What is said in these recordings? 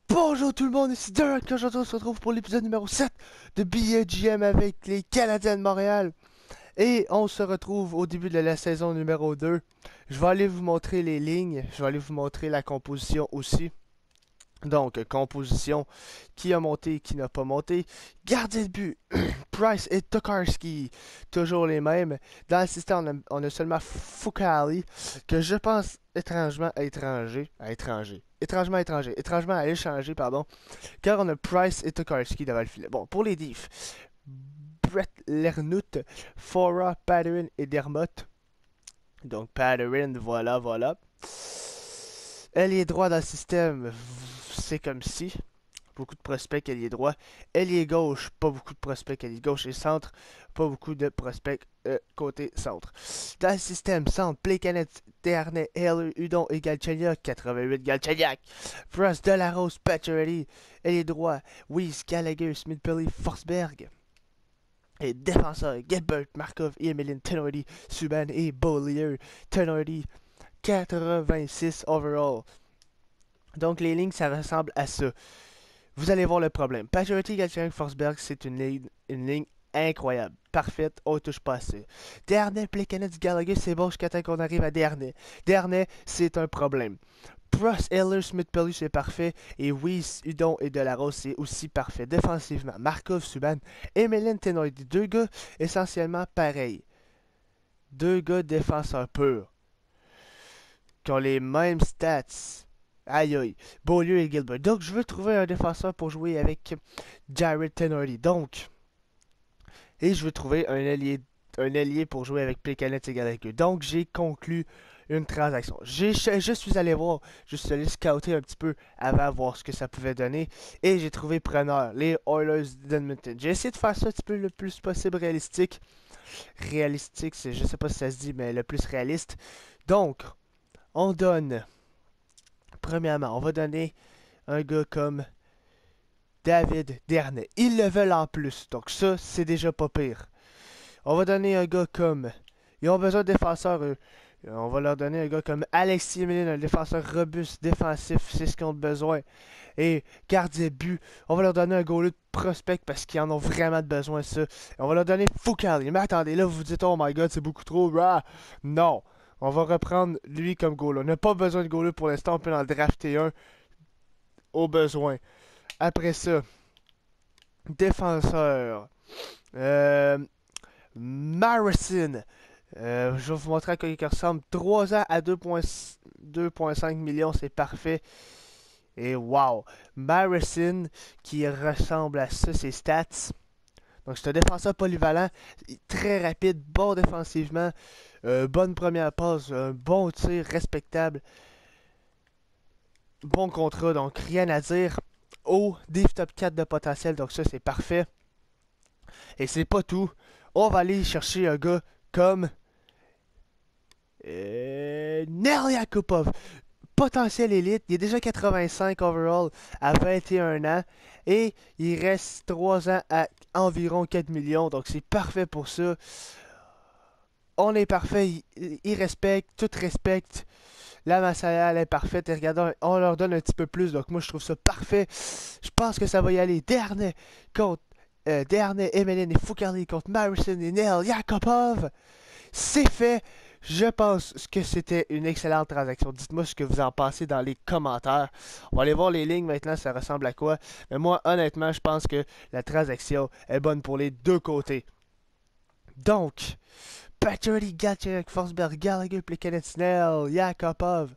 Bonjour tout le monde, ici Derek. Aujourd'hui on se retrouve pour l'épisode numéro 7 de BAGM avec les Canadiens de Montréal. Et on se retrouve au début de la saison numéro 2. Je vais aller vous montrer les lignes, je vais aller vous montrer la composition aussi. Donc, composition, qui a monté, qui n'a pas monté. Gardien de but, Price et Tokarski, toujours les mêmes. Dans le système, on a seulement Foucali, que je pense étrangement à échanger, pardon, car on a Price et Tokarski devant le filet. Bon, pour les diffs, Brett Lernout, Fora, Patterson et Dermott. Donc, Patterson, voilà. Ailier droit dans le système, c'est comme si. Beaucoup de prospects ailier droit. Ailier gauche, pas beaucoup de prospects ailier gauche. Et centre, pas beaucoup de prospects côté centre. Dans le système centre, Plekanec, Dernay, Heller, Udon et Galchenyuk. 88 Galchenyuk. Frost, Delarose, Pacioretty. Ailier droit, Weiss, Gallagher, Smith-Pelly, Forsberg. Et défenseur, Gilbert, Markov, Emelin, Tenorti, Subban et Beaulieu. Tenorti, 86 overall. Donc les lignes, ça ressemble à ça. Vous allez voir le problème. Pacioretty, Galchenyuk, Forsberg, c'est une ligne incroyable. Parfaite, on ne touche pas à ça. Dernay, Plekanec, Gallagher, c'est bon jusqu'à temps qu'on arrive à Dernay. Dernay, c'est un problème. Prost, Heller, Smith-Pelly, c'est parfait. Et Weiss, Udon et Delarose, c'est aussi parfait. Défensivement, Markov, Subban, Emelin, Tenorti, deux gars essentiellement pareils. Deux gars défenseurs purs. Qui ont les mêmes stats. Aïe. Beaulieu et Gilbert. Donc, je veux trouver un défenseur pour jouer avec Jared Tenorti. Donc, et je veux trouver un allié pour jouer avec Plekanec et Gallagher. Donc, j'ai conclu une transaction. Je suis allé voir, je suis allé scouter un petit peu avant, voir ce que ça pouvait donner. Et j'ai trouvé preneur, les Oilers d'Edmonton. J'ai essayé de faire ça un petit peu le plus possible réalistique. Réalistique, je sais pas si ça se dit, mais le plus réaliste. Donc, on donne... Premièrement, on va donner un gars comme David Dernay. Ils le veulent en plus. Donc ça, c'est déjà pas pire. On va donner un gars comme... Ils ont besoin de défenseurs. On va leur donner un gars comme Alexis Emelin, un défenseur robuste, défensif. C'est ce qu'ils ont besoin. Et gardien but. On va leur donner un goaler de prospect parce qu'ils en ont vraiment besoin, ça. Et on va leur donner Foucali. Mais attendez, là, vous vous dites, oh my god, c'est beaucoup trop. Rah! Non. On va reprendre lui comme goaler. On n'a pas besoin de goaler pour l'instant. On peut en drafter un au besoin. Après ça, défenseur. Marison. Je vais vous montrer à quoi il ressemble. 3 ans à 2,5 millions, c'est parfait. Et wow. Marison qui ressemble à ça, ses stats. Donc c'est un défenseur polyvalent, très rapide, bon défensivement, bonne première passe, un bon tir respectable, bon contrat, donc rien à dire. Haut, div top 4 de potentiel, donc ça c'est parfait. Et c'est pas tout, on va aller chercher un gars comme Nel Yakupov. Potentiel élite, il est déjà 85 overall à 21 ans et il reste 3 ans à environ 4 millions, donc c'est parfait pour ça. On est parfait, ils respectent, tout respecte. La masse salariale est parfaite et regardons, on leur donne un petit peu plus, donc moi je trouve ça parfait. Je pense que ça va y aller. Dernay contre Dernay, Emelin et Foucali contre Marison et Nel Yakupov. C'est fait. Je pense que c'était une excellente transaction. Dites-moi ce que vous en pensez dans les commentaires. On va aller voir les lignes maintenant, ça ressemble à quoi. Mais moi, honnêtement, je pense que la transaction est bonne pour les deux côtés. Donc, Pacioretty, Galchenyuk, Forsberg, Gallagher, Plekanec, Snell, Yakupov,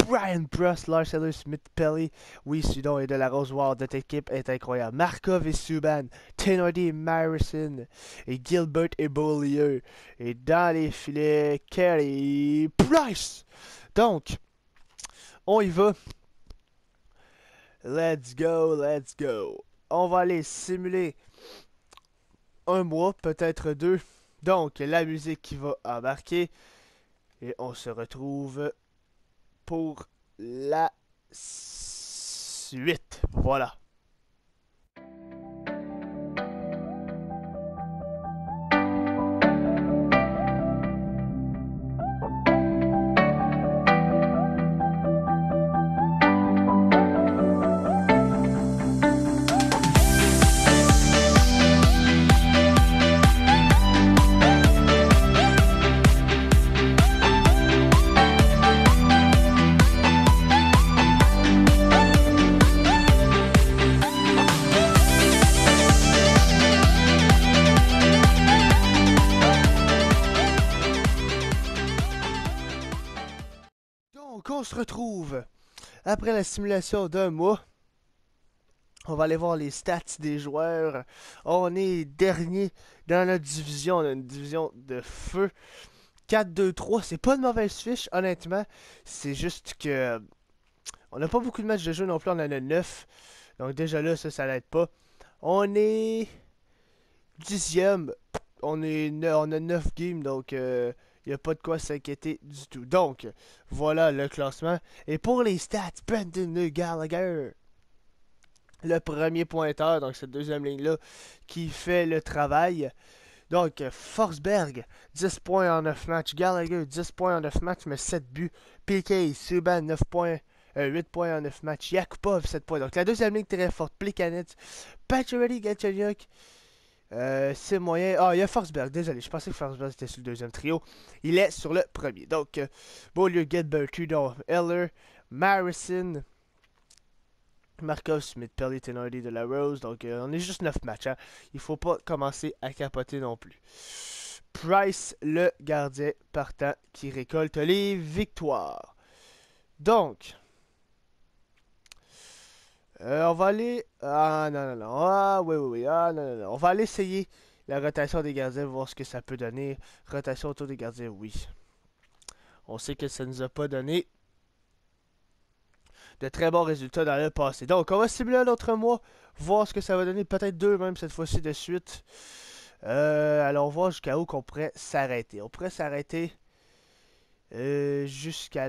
Brian Prost, Lars Eller, Smith-Pelly, Weiss, Udon et Delarose. Wow, notre équipe est incroyable. Markov et Subban, Tenorti et Marison, et Gilbert et Beaulieu. Et dans les filets, Carey Price. Donc, on y va. Let's go. On va aller simuler un mois, peut-être deux. Donc, la musique qui va embarquer. Et on se retrouve pour la suite. Voilà. Donc, on se retrouve après la simulation d'un mois. On va aller voir les stats des joueurs. On est dernier dans notre division. On a une division de feu. 4-2-3, c'est pas une mauvaise fiche, honnêtement. C'est juste que on n'a pas beaucoup de matchs de jeu non plus, on en a 9. Donc déjà là, ça l'aide pas. On est 10e. On a 9 games, donc il n'y a pas de quoi s'inquiéter du tout. Donc, voilà le classement. Et pour les stats, Brendan Gallagher, le premier pointeur, donc cette deuxième ligne-là, qui fait le travail. Donc, Forsberg, 10 points en 9 matchs. Gallagher, 10 points en 9 matchs, mais 7 buts. PK, Subban, 9 points. 8 points en 9 matchs. Yakupov, 7 points. Donc, la deuxième ligne très forte. Plekanec, Pacioretty, Galchenyuk. C'est moyen. Ah, il y a Forsberg. Désolé, je pensais que Forsberg était sur le deuxième trio. Il est sur le premier. Donc, Beaulieu, Gilbert, Tudor, Eller, Marison, Markov, Smith, Pelly, Tenardi, de la Rose. Donc, on est juste 9 matchs. Hein. Il faut pas commencer à capoter non plus. Price, le gardien partant qui récolte les victoires. Donc, on va aller... Ah, non, non, non. Ah, oui, oui, oui. Ah, non, non, non. On va aller essayer la rotation des gardiens, voir ce que ça peut donner. Rotation autour des gardiens, oui. On sait que ça nous a pas donné de très bons résultats dans le passé. Donc, on va simuler un autre mois, voir ce que ça va donner. Peut-être 2 même cette fois-ci de suite. Alors, voir jusqu'à où qu'on pourrait s'arrêter. On pourrait s'arrêter jusqu'ici.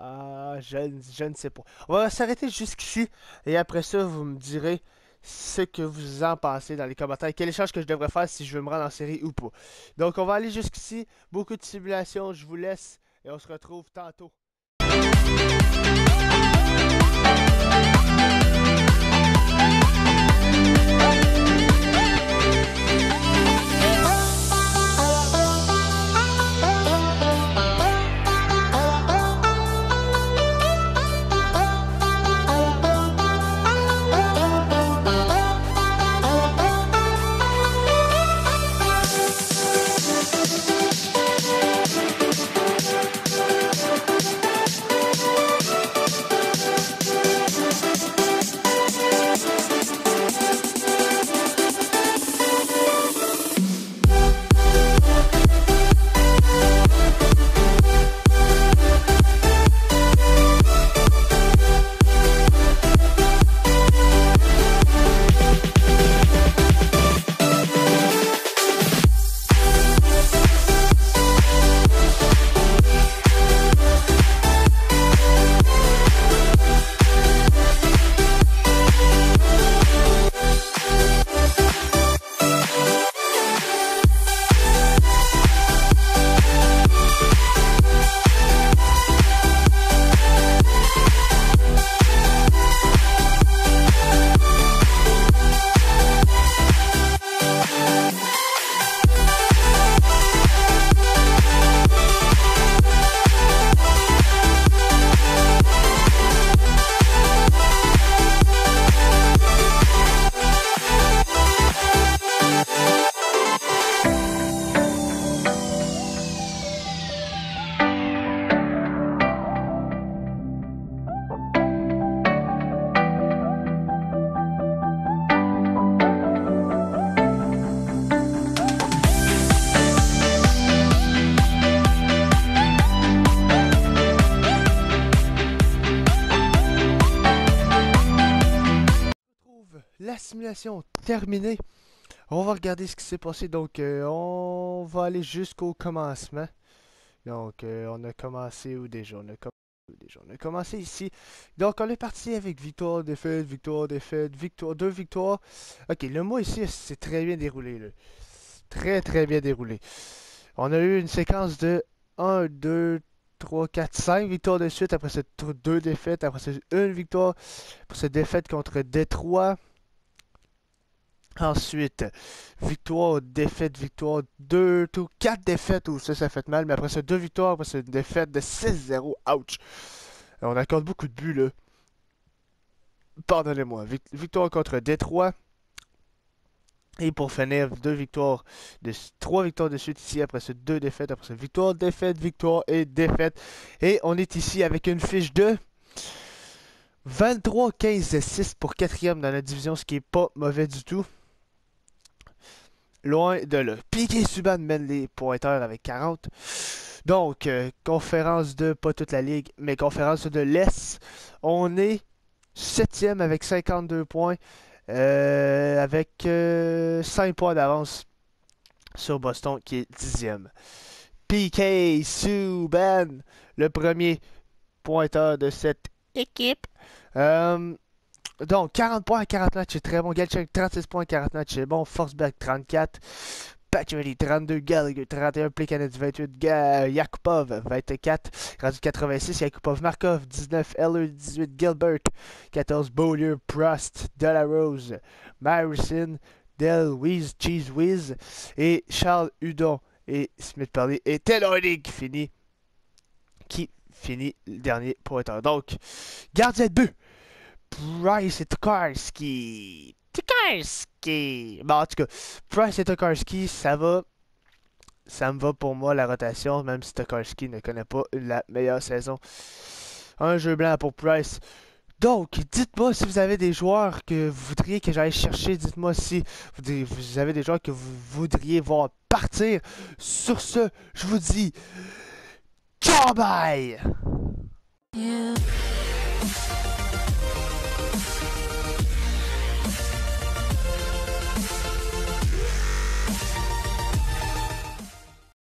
Je ne sais pas. On va s'arrêter jusqu'ici. Et après ça, vous me direz ce que vous en pensez dans les commentaires. Quel échange que je devrais faire si je veux me rendre en série ou pas. Donc, on va aller jusqu'ici. Beaucoup de simulations. Je vous laisse. Et on se retrouve tantôt. La simulation terminée. On va regarder ce qui s'est passé. Donc, on va aller jusqu'au commencement. Donc, on a commencé où déjà? On a commencé ici. Donc, on est parti avec victoire, défaite, victoire, défaite, victoire, 2 victoires. Ok, le mois ici, c'est très bien déroulé. Là. Très, très bien déroulé. On a eu une séquence de 1, 2, 3, 4, 5 victoires de suite. Après ça, 2 défaites. Après ça, 1 victoire. Après cette défaite contre Détroit. Ensuite, victoire, défaite, victoire, 2, 4 défaites, où ça fait mal, mais après ça, 2 victoires, après ça, une défaite de 6-0, ouch. On accorde beaucoup de buts, là. Pardonnez-moi. Victoire contre Détroit. Et pour finir, 3 victoires de suite ici, après ça 2 défaites, après ça victoire, défaite, victoire et défaite. Et on est ici avec une fiche de 23-15-6 pour 4e dans la division, ce qui est pas mauvais du tout. Loin de là. Piqué Subban mène les pointeurs avec 40. Donc, conférence de, pas toute la ligue, mais conférence de l'Est. On est 7e avec 52 points, avec 5 points d'avance sur Boston qui est 10e. Piqué Subban, le premier pointeur de cette équipe. Donc, 40 points à 40 matchs, c'est très bon. Galchenyuk, 36 points à 40 matchs, c'est bon. Forsberg, 34. Pacioretty, 32. Gallagher, 31. Plekanec, 28. Yakupov, 24. Rendu 86. Yakupov, Markov, 19. Eller, 18. Gilbert, 14. Beaulieu, Prost, Delarose, Marison, Del Wiz, Cheese Wiz et Charles Hudon et Smith Perley et Ted Harding qui finit le dernier pointeur. Donc, gardien de but. Price et Tokarski. Bon, en tout cas, Price et Tokarski, ça va. Ça me va pour moi la rotation, même si Tokarski ne connaît pas la meilleure saison. Un jeu blanc pour Price. Donc, dites-moi si vous avez des joueurs que vous voudriez que j'aille chercher. Dites-moi si vous avez des joueurs que vous voudriez voir partir. Sur ce, je vous dis ciao bye! Yeah.